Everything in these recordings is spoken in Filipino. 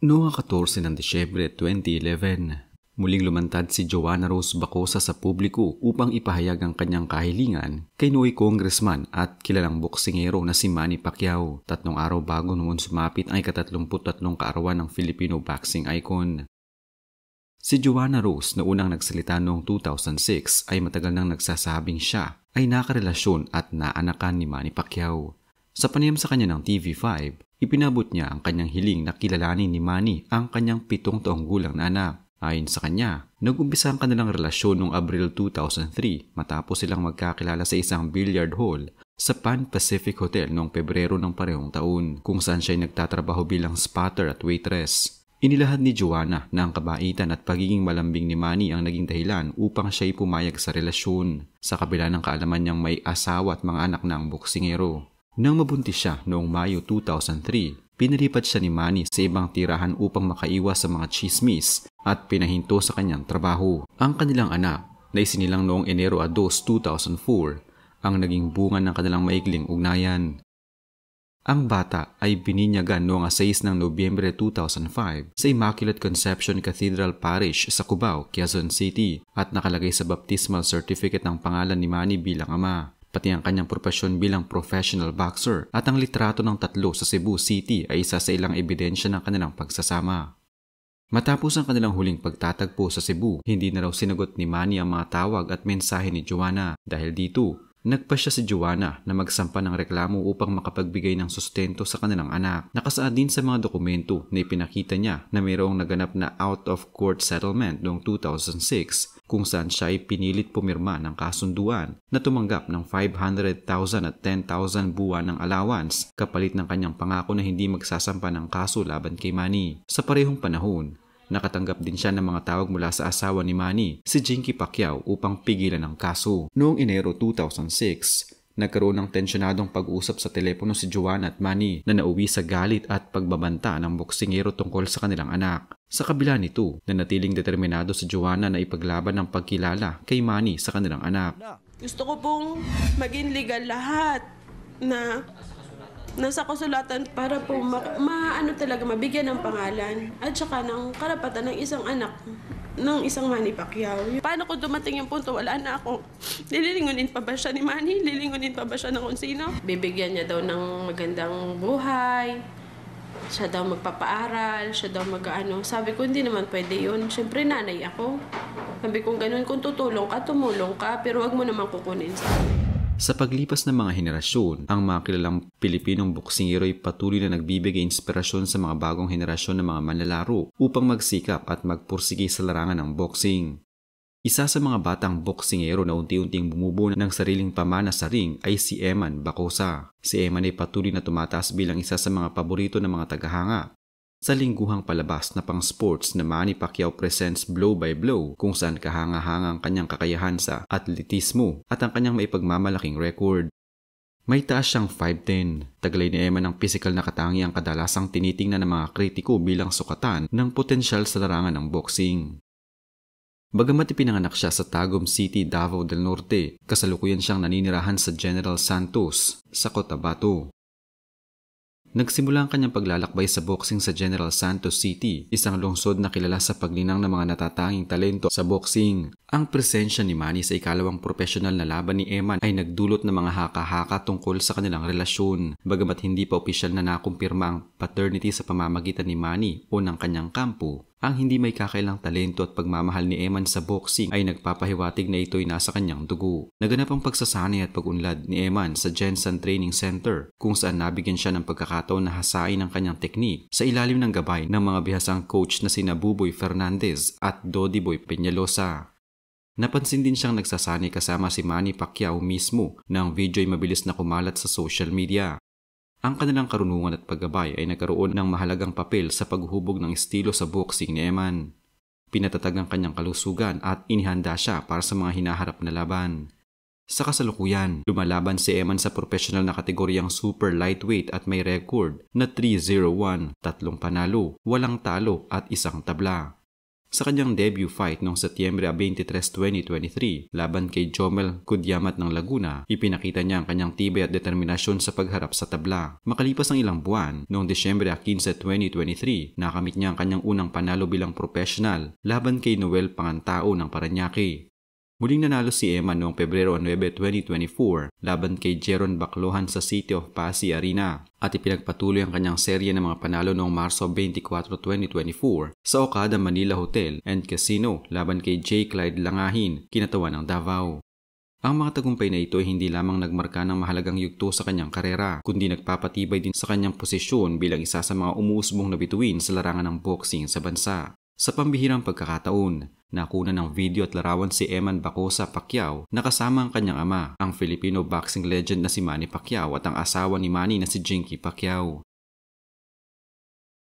Noong 14 ng Disyembre 2011, muling lumantad si Joanna Rose Bacosa sa publiko upang ipahayag ang kanyang kahilingan kay nooy congressman at kilalang boksingero na si Manny Pacquiao, 3 araw bago noon sumapit ang ika-33 kaarawan ng Filipino boxing icon. Si Joanna Rose na unang nagsalita noong 2006 ay matagal nang nagsasabing siya ay nakarelasyon at naanakan ni Manny Pacquiao. Sa panayam sa kanya ng TV5, ipinabot niya ang kanyang hiling na kilalanin ni Manny ang kanyang 7 taong gulang na anak. Ayon sa kanya, nag-umpisa ang kanilang relasyon noong Abril 2003 matapos silang magkakilala sa isang billiard hall sa Pan Pacific Hotel noong Pebrero ng parehong taon, kung saan siya ay nagtatrabaho bilang spotter at waitress. Inilahad ni Joanna na ang kabaitan at pagiging malambing ni Manny ang naging dahilan upang siya ay pumayag sa relasyon, sa kabila ng kaalaman niyang may asawa at mga anak na ang boksingero. Nang mabuntis siya noong Mayo 2003, pinalipat siya ni Manny sa ibang tirahan upang makaiwas sa mga chismis at pinahinto sa kanyang trabaho. Ang kanilang anak, na isinilang noong Enero 2, 2004, ang naging bunga ng kanilang maikling ugnayan. Ang bata ay bininyagan noong 6 ng Nobyembre 2005 sa Immaculate Conception Cathedral Parish sa Cubao, Quezon City at nakalagay sa baptismal certificate ng pangalan ni Manny bilang ama. Pati ang kanyang propesyon bilang professional boxer at ang litrato ng 3 sa Cebu City ay isa sa ilang ebidensya ng kanilang pagsasama. Matapos ang kanilang huling pagtatagpo sa Cebu, hindi na raw sinagot ni Manny ang mga tawag at mensahe ni Joanna. Dahil dito, nagpasya si Joanna na magsampa ng reklamo upang makapagbigay ng sustento sa kanilang anak. Nakasaad din sa mga dokumento na ipinakita niya na mayroong naganap na out-of-court settlement noong 2006 kung saan siya ay pinilit pumirma ng kasunduan na tumanggap ng 500,000 at 10,000 buwan ng allowance kapalit ng kanyang pangako na hindi magsasampa ng kaso laban kay Manny. Sa parehong panahon, nakatanggap din siya ng mga tawag mula sa asawa ni Manny, si Jinky Pacquiao, upang pigilan ang kaso. Noong Enero 2006, nagkaroon ng tensyonadong pag-usap sa telepono si Joanna at Manny na nauwi sa galit at pagbabanta ng boksingero tungkol sa kanilang anak. Sa kabila nito, nanatiling determinado si Joanna na ipaglaban ang pagkilala kay Manny sa kanilang anak. Gusto ko pong maging legal lahat na nasa kasulatan para po talaga mabigyan ng pangalan at saka ng karapatan ng isang anak ng isang Manny Pacquiao. Paano kung dumating yung punto, wala na ako? Lilingunin pa ba siya ni Manny? Lilingunin pa ba siya ng kung sino? Bibigyan niya daw ng magandang buhay. Siya daw magpapaaral, siya daw mag-ano. Sabi ko, hindi naman pwede yun. Siyempre, nanay ako. Sabi ko, ganun, kung tutulong ka, tumulong ka, pero wag mo naman kukunin sa akin. Sa paglipas ng mga henerasyon, ang mga kilalang Pilipinong boksingero ay patuloy na nagbibigay inspirasyon sa mga bagong henerasyon ng mga manlalaro upang magsikap at magpursige sa larangan ng boxing. Isa sa mga batang boksingero na unti-unting bumubuo ng sariling pamana sa ring ay si Eman Bacosa. Si Eman ay patuloy na tumataas bilang isa sa mga paborito ng mga tagahanga sa lingguhang palabas na pang-sports na Manny Pacquiao Presents Blow by Blow, kung saan kahanga-hanga ang kanyang kakayahan sa atletismo at ang kanyang maipagmamalaking record. May taas siyang 5'10". Taglay ni Eman ang pisikal na katangiang kadalasang tinitingnan ng mga kritiko bilang sukatan ng potensyal sa larangan ng boxing. Bagamat ipinanganak siya sa Tagum City, Davao del Norte, kasalukuyan siyang naninirahan sa General Santos sa Cotabato. Nagsimula ang kanyang paglalakbay sa boxing sa General Santos City, isang lungsod na kilala sa paglinang ng mga natatanging talento sa boxing. Ang presensya ni Manny sa ikalawang profesional na laban ni Eman ay nagdulot ng mga haka-haka tungkol sa kanilang relasyon. Bagamat hindi pa opisyal na nakumpirma ang paternity sa pamamagitan ni Manny o ng kanyang kampo, ang hindi may kakailang talento at pagmamahal ni Eman sa boxing ay nagpapahiwatig na ito'y nasa kanyang dugo. Naganap ang pagsasanay at pag-unlad ni Eman sa Jensen Training Center, kung saan nabigyan siya ng pagkakataon na hasain ang kanyang teknik sa ilalim ng gabay ng mga bihasang coach na sina Buboy Fernandez at Dodiboy Peñalosa. Napansin din siyang nagsasanay kasama si Manny Pacquiao mismo na ang video'y mabilis na kumalat sa social media. Ang kanilang karunungan at paggabay ay nagkaroon ng mahalagang papel sa paghubog ng estilo sa boxing ni Eman. Pinatatag ang kanyang kalusugan at inihanda siya para sa mga hinaharap na laban. Sa kasalukuyan, lumalaban si Eman sa professional na kategoryang super lightweight at may record na 3-0-1, 3 panalo, walang talo at 1 tabla. Sa kanyang debut fight noong Setyembre 23, 2023 laban kay Jomel Kudyamat ng Laguna, ipinakita niya ang kanyang tibay at determinasyon sa pagharap sa tabla. Makalipas ang ilang buwan, noong Disyembre 15, 2023, nakamit niya ang kanyang unang panalo bilang professional laban kay Noel Pangantao ng Parañaque. Muling nanalo si Eman noong Pebrero 9, 2024 laban kay Jeron Baclohan sa City of Pasig Arena at ipinagpatuloy ang kanyang serye ng mga panalo noong Marso 24, 2024 sa Okada Manila Hotel and Casino laban kay J. Clyde Langahin, kinatawan ng Davao. Ang mga tagumpay na ito ay hindi lamang nagmarka ng mahalagang yugto sa kanyang karera, kundi nagpapatibay din sa kanyang posisyon bilang isa sa mga umuusbong na bituin sa larangan ng boxing sa bansa. Sa pambihirang pagkakataon, nakuna ng video at larawan si Eman Bacosa Pacquiao na kasama ang kanyang ama, ang Filipino boxing legend na si Manny Pacquiao at ang asawa ni Manny na si Jinky Pacquiao.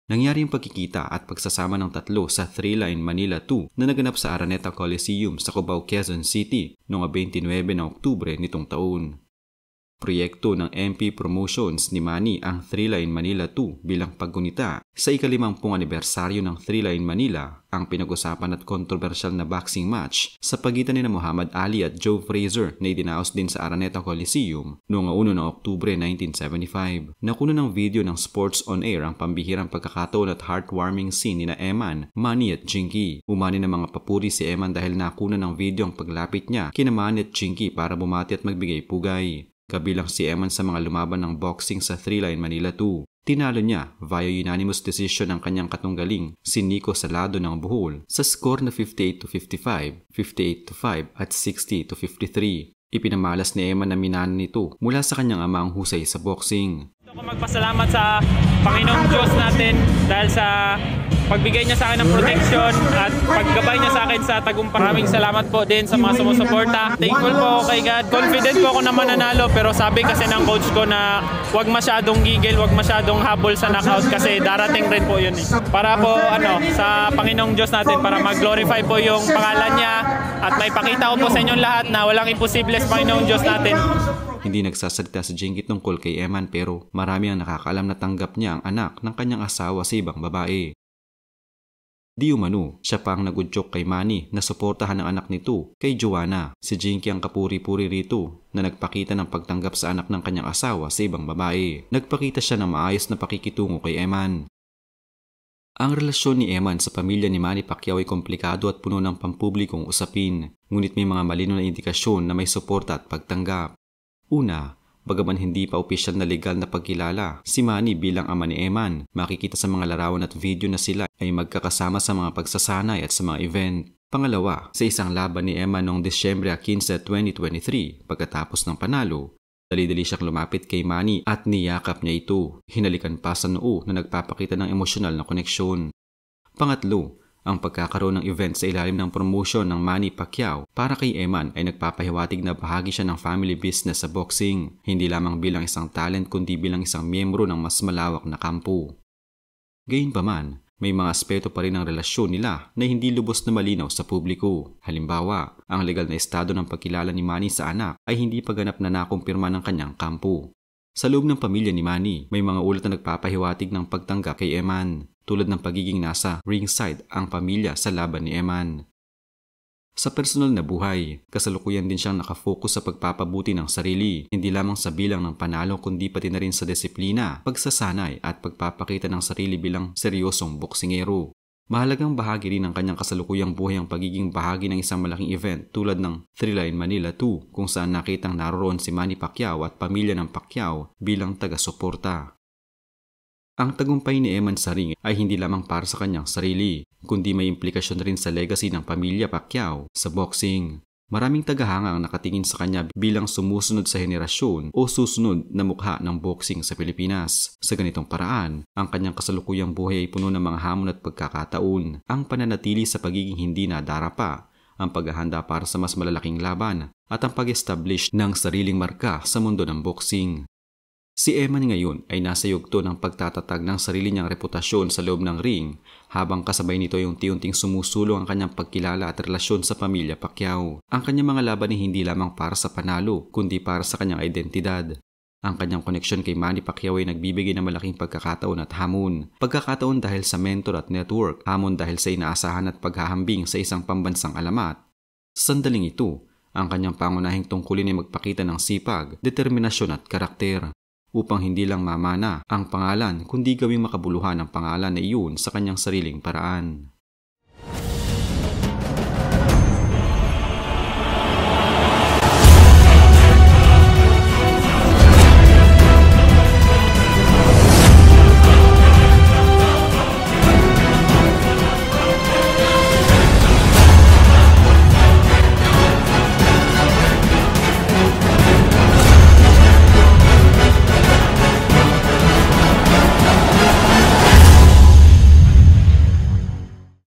Nangyari ang pagkikita at pagsasama ng tatlo sa Thrilline Manila 2 na naganap sa Araneta Coliseum sa Cubao, Quezon City noong 29 na Oktubre nitong taon. Proyekto ng MP Promotions ni Manny ang Thrilline Manila 2 bilang paggunita sa ika-50 anibersaryo ng Thrilline Manila, ang pinag-usapan at kontrobersyal na boxing match sa pagitan ni Muhammad Ali at Joe Frazier na idinaos din sa Araneta Coliseum noong 1 ng Oktubre 1975. Nakuna ng video ng Sports on Air ang pambihirang pagkakataon at heartwarming scene ni na Eman, Manny at Jinky. Umani ng mga papuri si Eman dahil nakuna ng video ang paglapit niya kina Manny at Jinky para bumati at magbigay pugay. Kabilang si Eman sa mga lumaban ng boxing sa Thrilline Manila 2. Tinalo niya via unanimous decision ang kanyang katunggaling, si Nico Salado ng Bohol, sa score na 58-55, 58-5 at 60-53. Ipinamalas ni Eman na minanan nito mula sa kanyang ama ang husay sa boxing. Gusto ko magpasalamat sa Panginoong Diyos natin dahil sa pagbigay niya sa akin ng protection at paggabay niya sa akin sa tagumpay. Maraming salamat po din sa mga sumusuporta. Thankful po ako kay God. Confident po ako na mananalo pero sabi kasi ng coach ko na huwag masyadong gigil, huwag masyadong habol sa knockout kasi darating rin po yun eh. Para po sa Panginoong Diyos natin para mag-glorify po yung pangalan niya at may pakita ko po sa inyong lahat na walang imposible sa Panginoong Diyos natin. Hindi nagsasalita si Jinky tungkol kay Eman pero marami ang nakakaalam na tanggap niya ang anak ng kanyang asawa sa ibang babae. Di umano, siya pa ang nag-udyok kay Manny na suportahan ang anak nito kay Joanna. Si Jinky ang kapuri-puri rito na nagpakita ng pagtanggap sa anak ng kanyang asawa sa ibang babae. Nagpakita siya ng maayos na pakikitungo kay Eman. Ang relasyon ni Eman sa pamilya ni Manny Pacquiao ay komplikado at puno ng pampublikong usapin, ngunit may mga malinaw na indikasyon na may suporta at pagtanggap. Una, bagaman hindi pa opisyal na legal na pagkilala si Manny bilang ama ni Eman, makikita sa mga larawan at video na sila ay magkakasama sa mga pagsasanay at sa mga event. Pangalawa, sa isang laban ni Eman noong Disyembre 15, 2023, pagkatapos ng panalo, dali-dali siyang lumapit kay Manny at niyakap niya ito. Hinalikan pa sa noo na nagpapakita ng emosyonal na koneksyon. Pangatlo, ang pagkakaroon ng event sa ilalim ng promotion ng Manny Pacquiao para kay Eman ay nagpapahiwatig na bahagi siya ng family business sa boxing, hindi lamang bilang isang talent kundi bilang isang miyembro ng mas malawak na kampo. Gayunpaman, may mga aspeto pa rin ng relasyon nila na hindi lubos na malinaw sa publiko. Halimbawa, ang legal na estado ng pagkilala ni Manny sa anak ay hindi pa ganap na nakumpirma ng kanyang kampo. Sa loob ng pamilya ni Manny, may mga ulat na nagpapahiwatig ng pagtanggap kay Eman, tulad ng pagiging nasa ringside ang pamilya sa laban ni Eman. Sa personal na buhay, kasalukuyan din siyang nakafocus sa pagpapabuti ng sarili, hindi lamang sa bilang ng panalo kundi pati na rin sa disiplina, pagsasanay at pagpapakita ng sarili bilang seryosong boksingero. Mahalagang bahagi rin ng kanyang kasalukuyang buhay ang pagiging bahagi ng isang malaking event tulad ng Thrilline Manila 2 kung saan nakitang naroon si Manny Pacquiao at pamilya ng Pacquiao bilang taga-suporta. Ang tagumpay ni Eman sa ring ay hindi lamang para sa kanyang sarili, kundi may implikasyon rin sa legacy ng pamilya Pacquiao sa boxing. Maraming tagahanga ang nakatingin sa kanya bilang sumusunod sa henerasyon o susunod na mukha ng boxing sa Pilipinas. Sa ganitong paraan, ang kanyang kasalukuyang buhay ay puno ng mga hamon at pagkakataon, ang pananatili sa pagiging hindi nadarapa, ang paghahanda para sa mas malalaking laban, at ang pag-establish ng sariling marka sa mundo ng boxing. Si Eman ngayon ay nasa yugto ng pagtatatag ng sarili niyang reputasyon sa loob ng ring, habang kasabay nito ay unti-unting sumusulong ang kanyang pagkilala at relasyon sa pamilya Pacquiao. Ang kanyang mga laban ay hindi lamang para sa panalo, kundi para sa kanyang identidad. Ang kanyang koneksyon kay Manny Pacquiao ay nagbibigay ng malaking pagkakataon at hamon. Pagkakataon dahil sa mentor at network, hamon dahil sa inaasahan at paghahambing sa isang pambansang alamat. Sa sandaling ito, ang kanyang pangunahing tungkulin ay magpakita ng sipag, determinasyon at karakter upang hindi lang mamana ang pangalan kundi gawing makabuluhan ang pangalan na iyon sa kanyang sariling paraan.